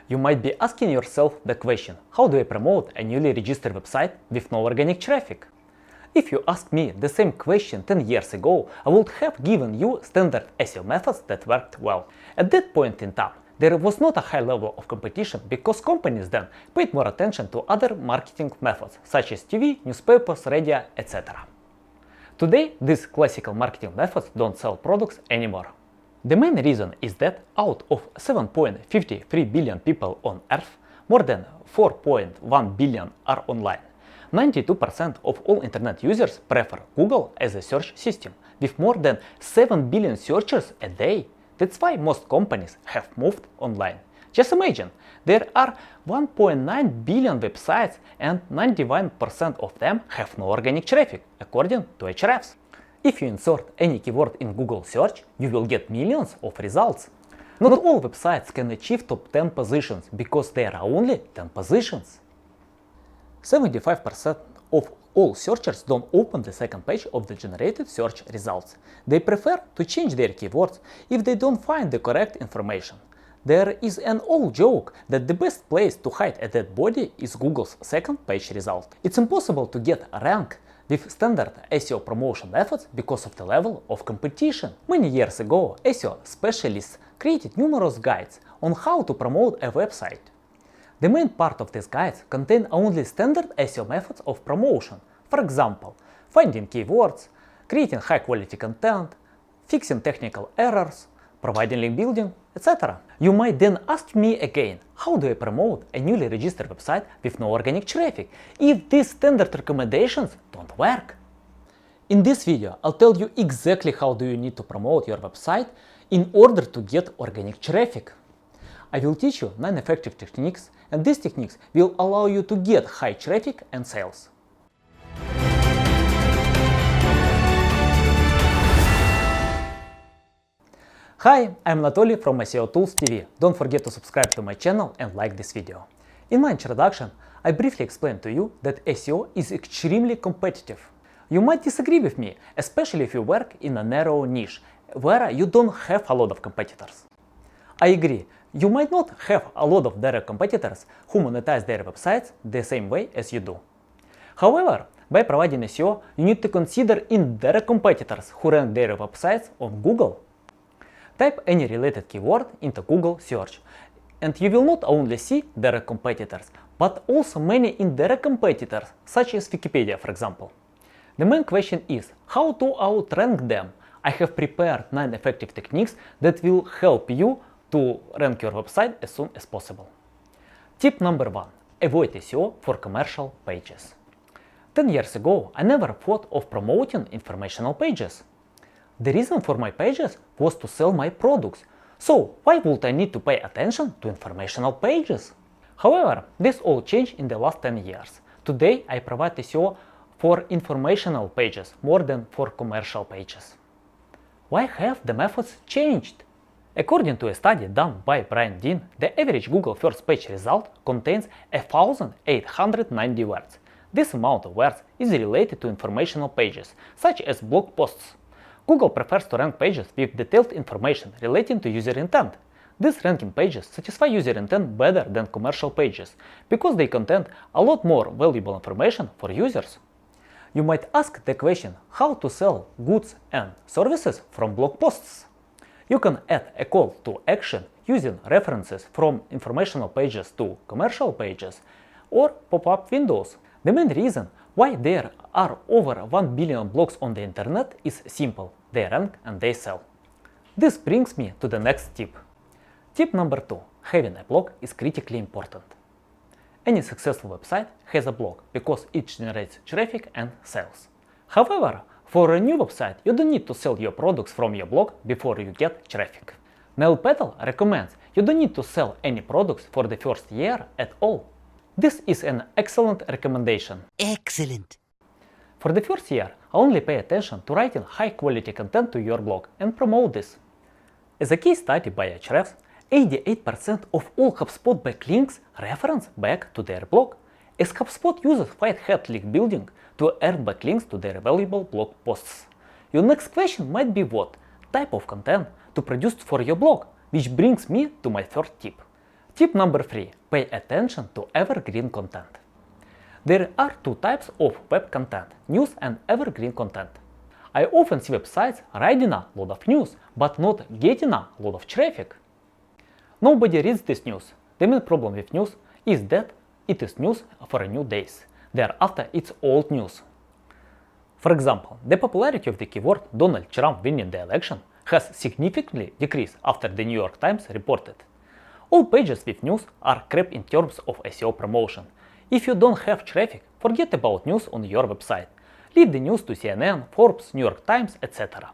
You might be asking yourself the question, how do I promote a newly registered website with no organic traffic? If you asked me the same question 10 years ago, I would have given you standard SEO methods that worked well. At that point in time, there was not a high level of competition because companies then paid more attention to other marketing methods such as TV, newspapers, radio, etc. Today, these classical marketing methods don't sell products anymore. The main reason is that out of 7.53 billion people on Earth, more than 4.1 billion are online. 92% of all internet users prefer Google as a search system, with more than 7 billion searches a day. That's why most companies have moved online. Just imagine, there are 1.9 billion websites and 91% of them have no organic traffic, according to Ahrefs. If you insert any keyword in Google search, you will get millions of results. Not all websites can achieve top 10 positions because there are only 10 positions. 75% of all searchers don't open the second page of the generated search results. They prefer to change their keywords if they don't find the correct information. There is an old joke that the best place to hide a dead body is Google's second page result. It's impossible to get a rank with standard SEO promotion methods because of the level of competition. Many years ago, SEO specialists created numerous guides on how to promote a website. The main part of these guides contain only standard SEO methods of promotion. For example, finding keywords, creating high quality content, fixing technical errors, providing link building, etc. You might then ask me again, how do I promote a newly registered website with no organic traffic if these standard recommendations don't work? In this video, I'll tell you exactly how do you need to promote your website in order to get organic traffic. I will teach you 9 effective techniques, and these techniques will allow you to get high traffic and sales. Hi, I'm Anatoly from SEO Tools TV. Don't forget to subscribe to my channel and like this video. In my introduction, I briefly explained to you that SEO is extremely competitive. You might disagree with me, especially if you work in a narrow niche, where you don't have a lot of competitors. I agree, you might not have a lot of direct competitors who monetize their websites the same way as you do. However, by providing SEO, you need to consider indirect competitors who rank their websites on Google. Type any related keyword into Google search, and you will not only see direct competitors, but also many indirect competitors, such as Wikipedia, for example. The main question is how to outrank them. I have prepared 9 effective techniques that will help you to rank your website as soon as possible. Tip number 1. Avoid SEO for commercial pages. 10 years ago, I never thought of promoting informational pages. The reason for my pages was to sell my products, so why would I need to pay attention to informational pages? However, this all changed in the last 10 years. Today, I provide SEO for informational pages more than for commercial pages. Why have the methods changed? According to a study done by Brian Dean, the average Google first page result contains 1,890 words. This amount of words is related to informational pages, such as blog posts. Google prefers to rank pages with detailed information relating to user intent. These ranking pages satisfy user intent better than commercial pages, because they contain a lot more valuable information for users. You might ask the question how to sell goods and services from blog posts. You can add a call to action using references from informational pages to commercial pages or pop-up windows. The main reason why there are over 1 billion blogs on the internet is simple: they rank and they sell. This brings me to the next tip. Tip number 2. Having a blog is critically important. Any successful website has a blog because it generates traffic and sales. However, for a new website, you don't need to sell your products from your blog before you get traffic. Neil Patel recommends you don't need to sell any products for the first year at all. This is an excellent recommendation. Excellent. For the first year, only pay attention to writing high quality content to your blog and promote this. As a case study by Ahrefs, 88% of all HubSpot backlinks reference back to their blog, as HubSpot uses Whitehat link building to earn backlinks to their valuable blog posts. Your next question might be what type of content to produce for your blog, which brings me to my third tip. Tip number 3. Pay attention to evergreen content. There are two types of web content, news and evergreen content. I often see websites writing a lot of news, but not getting a lot of traffic. Nobody reads this news. The main problem with news is that it is news for a new days. Thereafter it's old news. For example, the popularity of the keyword Donald Trump winning the election has significantly decreased after the New York Times reported. All pages with news are crap in terms of SEO promotion. If you don't have traffic, forget about news on your website. Leave the news to CNN, Forbes, New York Times, etc.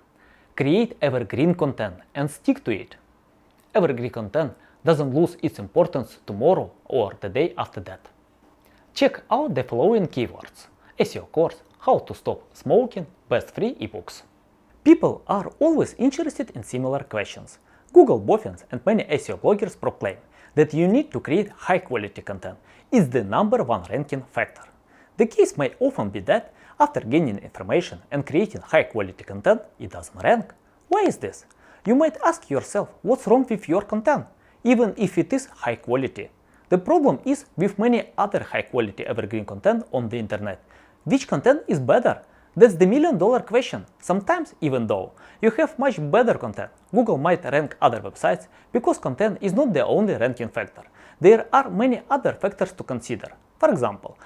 Create evergreen content and stick to it. Evergreen content doesn't lose its importance tomorrow or the day after that. Check out the following keywords: SEO course, how to stop smoking, best free ebooks. People are always interested in similar questions. Google boffins and many SEO bloggers proclaim that you need to create high quality content is the number one ranking factor. The case may often be that after gaining information and creating high quality content, it doesn't rank. Why is this? You might ask yourself what's wrong with your content, even if it is high quality. The problem is with many other high quality evergreen content on the internet. Which content is better? That's the million-dollar question. Sometimes, even though you have much better content, Google might rank other websites because content is not the only ranking factor. There are many other factors to consider. For example,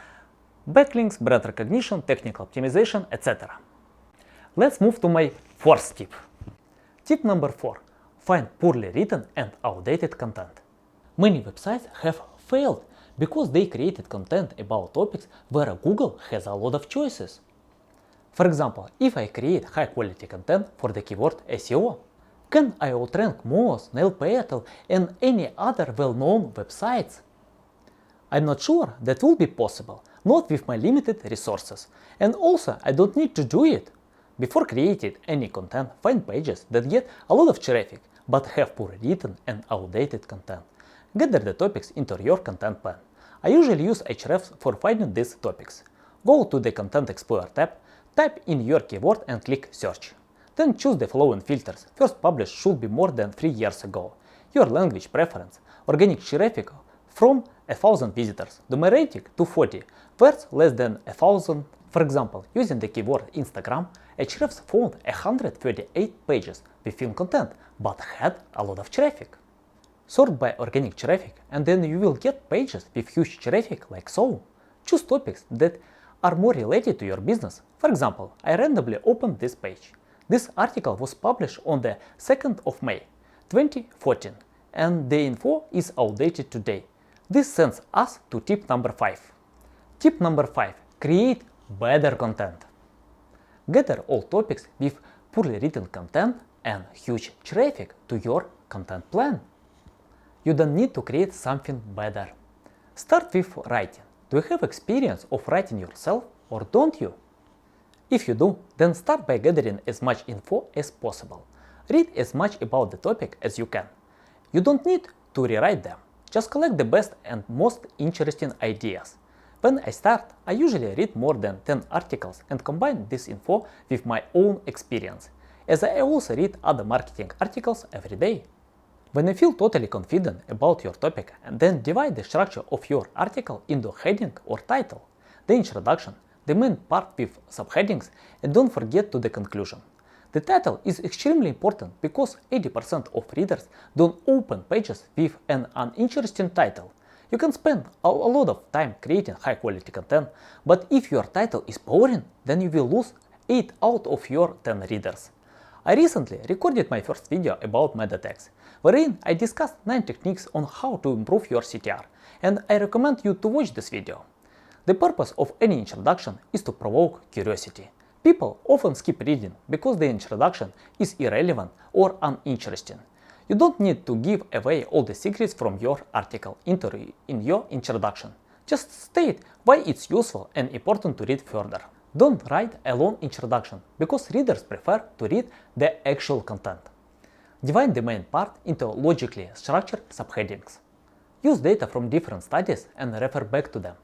backlinks, brand recognition, technical optimization, etc. Let's move to my fourth tip. Tip number 4. Find poorly written and outdated content. Many websites have failed because they created content about topics where Google has a lot of choices. For example, if I create high quality content for the keyword SEO, can I outrank Moz, Nailpatel and any other well-known websites? I'm not sure that will be possible, not with my limited resources, and also I don't need to do it. Before creating any content, find pages that get a lot of traffic but have poor written and outdated content. Gather the topics into your content plan. I usually use Ahrefs for finding these topics. Go to the Content Explorer tab, type in your keyword and click Search. Then choose the following filters. First published should be more than 3 years ago. Your language preference. Organic traffic from 1000 visitors. Domain rating 240. Words less than 1000. For example, using the keyword Instagram, Ahrefs found 138 pages within content but had a lot of traffic. Sort by organic traffic and then you will get pages with huge traffic like so. Choose topics that are more related to your business. For example, I randomly opened this page. This article was published on the 2nd of May 2014 and the info is outdated today. This sends us to tip number 5. Tip number 5. Create better content. Gather all topics with poorly written content and huge traffic to your content plan. You don't need to create something better. Start with writing. Do you have experience of writing yourself or don't you? If you do, then start by gathering as much info as possible. Read as much about the topic as you can. You don't need to rewrite them. Just collect the best and most interesting ideas. When I start, I usually read more than 10 articles and combine this info with my own experience, as I also read other marketing articles every day. When you feel totally confident about your topic, and then divide the structure of your article into heading or title, the introduction, the main part with subheadings, and don't forget to the conclusion. The title is extremely important because 80% of readers don't open pages with an uninteresting title. You can spend a lot of time creating high quality content, but if your title is boring, then you will lose 8 out of your 10 readers. I recently recorded my first video about meta tags, wherein I discussed 9 techniques on how to improve your CTR, and I recommend you to watch this video. The purpose of any introduction is to provoke curiosity. People often skip reading because the introduction is irrelevant or uninteresting. You don't need to give away all the secrets from your article in your introduction. Just state why it's useful and important to read further. Don't write a long introduction because readers prefer to read the actual content. Divide the main part into logically structured subheadings. Use data from different studies and refer back to them.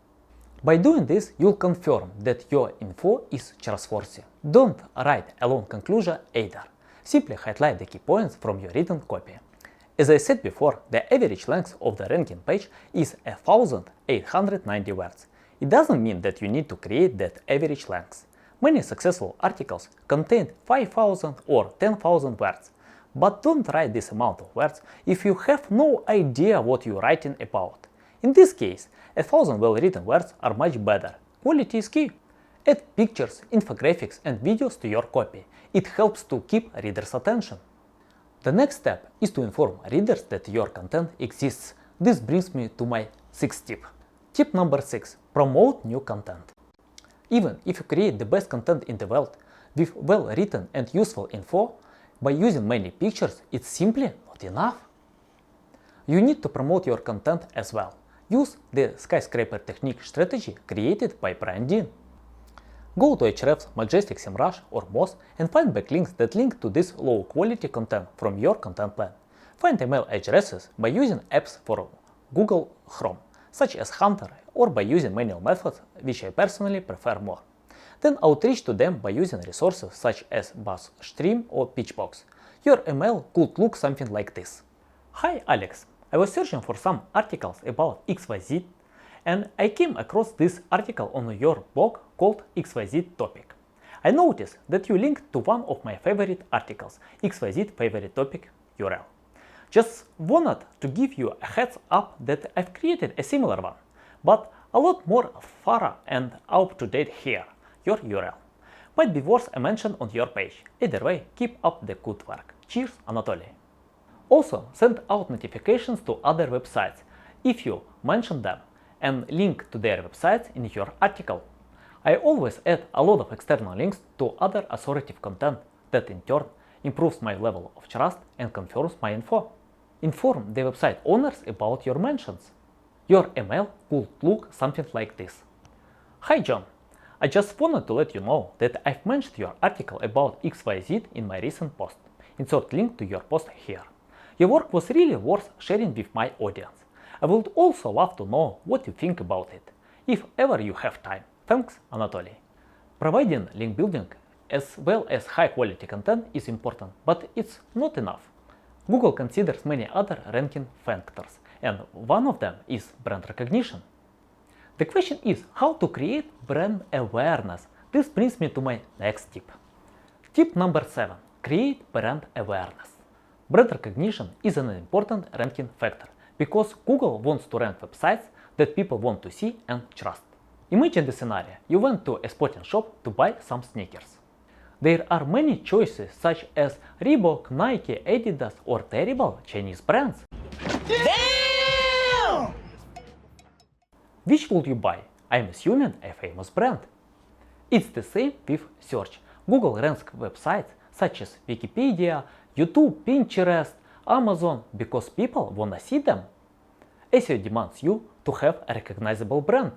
By doing this, you'll confirm that your info is trustworthy. Don't write a long conclusion either. Simply highlight the key points from your written copy. As I said before, the average length of the ranking page is 1890 words. It doesn't mean that you need to create that average length. Many successful articles contain 5000 or 10,000 words. But don't write this amount of words if you have no idea what you're writing about. In this case, 1000 well-written words are much better. Quality is key. Add pictures, infographics and videos to your copy. It helps to keep readers' attention. The next step is to inform readers that your content exists. This brings me to my sixth tip. Tip number 6. Promote new content. Even if you create the best content in the world with well-written and useful info, by using many pictures, it's simply not enough. You need to promote your content as well. Use the skyscraper technique strategy created by Brian Dean. Go to Ahrefs, Majestic, SEMrush or Moz and find backlinks that link to this low-quality content from your content plan. Find email addresses by using apps for Google Chrome, such as Hunter, or by using manual methods, which I personally prefer more. Then outreach to them by using resources such as BuzzStream or Pitchbox. Your email could look something like this. Hi Alex, I was searching for some articles about XYZ and I came across this article on your blog called XYZ Topic. I noticed that you linked to one of my favorite articles, XYZ Favorite Topic URL. Just wanted to give you a heads up that I've created a similar one, but a lot more thorough and up-to-date here. Your URL might be worth a mention on your page. Either way, keep up the good work. Cheers, Anatoly. Also, send out notifications to other websites if you mention them and link to their websites in your article. I always add a lot of external links to other authoritative content that in turn improves my level of trust and confirms my info. Inform the website owners about your mentions. Your email could look something like this. Hi John, I just wanted to let you know that I've mentioned your article about XYZ in my recent post. Insert link to your post here. Your work was really worth sharing with my audience. I would also love to know what you think about it, if ever you have time. Thanks, Anatoly. Providing link building as well as high quality content is important, but it's not enough. Google considers many other ranking factors, and one of them is brand recognition. The question is how to create brand awareness. This brings me to my next tip. Tip number 7. Create brand awareness. Brand recognition is an important ranking factor because Google wants to rank websites that people want to see and trust. Imagine the scenario. You went to a sporting shop to buy some sneakers. There are many choices such as Reebok, Nike, Adidas or terrible Chinese brands. Damn! Which would you buy? I'm assuming a famous brand. It's the same with search. Google ranks websites such as Wikipedia, YouTube, Pinterest, Amazon because people wanna see them. SEO demands you to have a recognizable brand.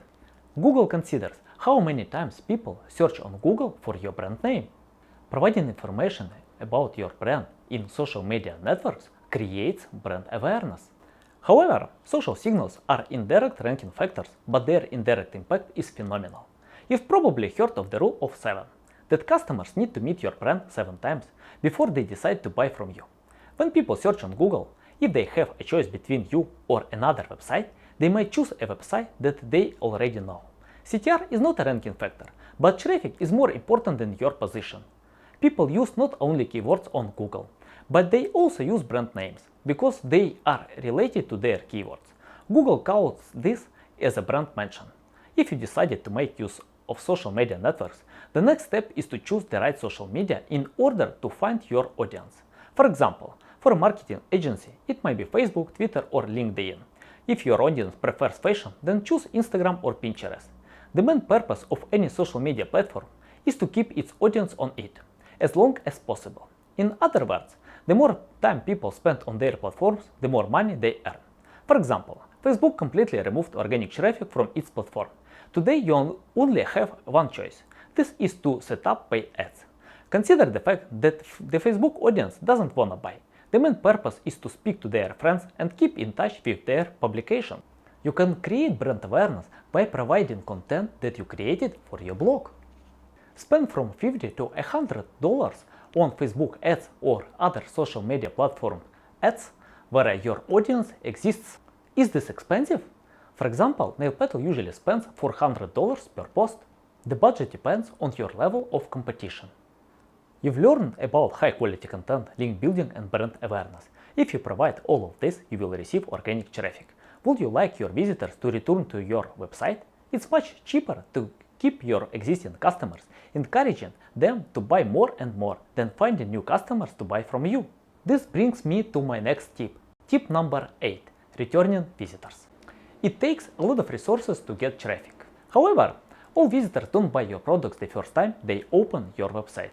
Google considers how many times people search on Google for your brand name. Providing information about your brand in social media networks creates brand awareness. However, social signals are indirect ranking factors, but their indirect impact is phenomenal. You've probably heard of the rule of 7, that customers need to meet your brand 7 times before they decide to buy from you. When people search on Google, if they have a choice between you or another website, they might choose a website that they already know. CTR is not a ranking factor, but traffic is more important than your position. People use not only keywords on Google, but they also use brand names because they are related to their keywords. Google counts this as a brand mention. If you decided to make use of social media networks, the next step is to choose the right social media in order to find your audience. For example, for a marketing agency, it might be Facebook, Twitter or LinkedIn. If your audience prefers fashion, then choose Instagram or Pinterest. The main purpose of any social media platform is to keep its audience on it as long as possible. In other words, the more time people spend on their platforms, the more money they earn. For example, Facebook completely removed organic traffic from its platform. Today you only have one choice. This is to set up paid ads. Consider the fact that the Facebook audience doesn't wanna buy. The main purpose is to speak to their friends and keep in touch with their publication. You can create brand awareness by providing content that you created for your blog. Spend from $50 to $100 on Facebook ads or other social media platform ads where your audience exists. Is this expensive? For example, Nail Petal usually spends $400 per post. The budget depends on your level of competition. You've learned about high quality content, link building and brand awareness. If you provide all of this, you will receive organic traffic. Would you like your visitors to return to your website? It's much cheaper to keep your existing customers, encouraging them to buy more and more than finding new customers to buy from you. This brings me to my next tip. Tip number 8. Returning visitors. It takes a lot of resources to get traffic. However, all visitors don't buy your products the first time they open your website.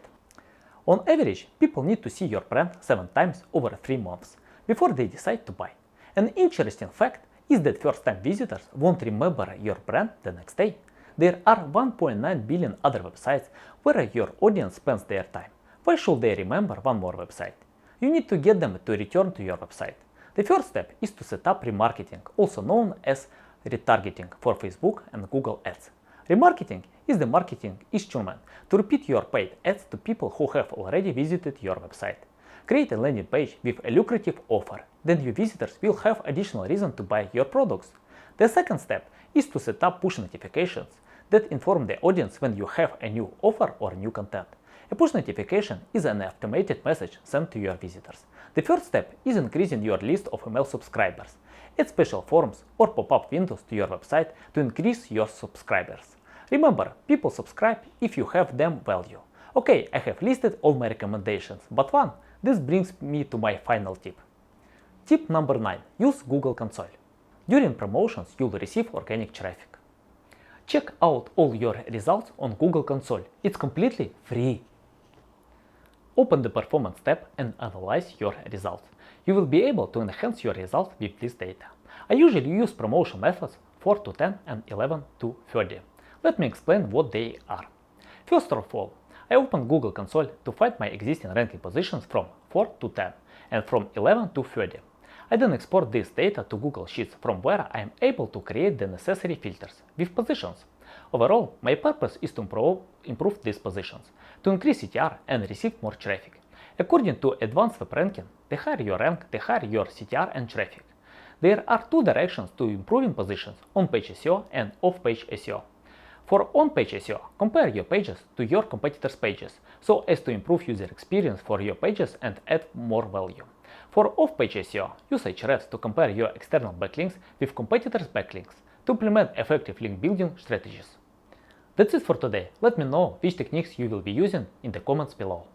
On average, people need to see your brand 7 times over 3 months before they decide to buy. An interesting fact is that first-time visitors won't remember your brand the next day. There are 1.9 billion other websites where your audience spends their time. Why should they remember one more website? You need to get them to return to your website. The first step is to set up remarketing, also known as retargeting, for Facebook and Google Ads. Remarketing is the marketing instrument to repeat your paid ads to people who have already visited your website. Create a landing page with a lucrative offer. Then your visitors will have additional reason to buy your products. The second step is to set up push notifications that inform the audience when you have a new offer or new content. A push notification is an automated message sent to your visitors. The first step is increasing your list of email subscribers. Add special forms or pop-up windows to your website to increase your subscribers. Remember, people subscribe if you have them value. Okay, I have listed all my recommendations, but this brings me to my final tip. Tip number 9. Use Google Console. During promotions, you'll receive organic traffic. Check out all your results on Google Console. It's completely free. Open the Performance tab and analyze your results. You will be able to enhance your results with this data. I usually use promotion methods 4 to 10 and 11 to 30. Let me explain what they are. First of all, I open Google Console to find my existing ranking positions from 4 to 10 and from 11 to 30. I then export this data to Google Sheets from where I am able to create the necessary filters with positions. Overall, my purpose is to improve these positions, to increase CTR and receive more traffic. According to Advanced Web Ranking, the higher your rank, the higher your CTR and traffic. There are 2 directions to improving positions: on-page SEO and off-page SEO. For on-page SEO, compare your pages to your competitors' pages so as to improve user experience for your pages and add more value. For off-page SEO, use Ahrefs to compare your external backlinks with competitors' backlinks to implement effective link building strategies. That's it for today. Let me know which techniques you will be using in the comments below.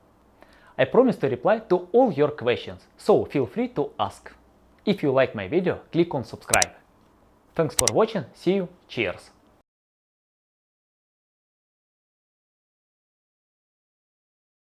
I promise to reply to all your questions, so feel free to ask. If you like my video, click on subscribe. Thanks for watching, see you, cheers!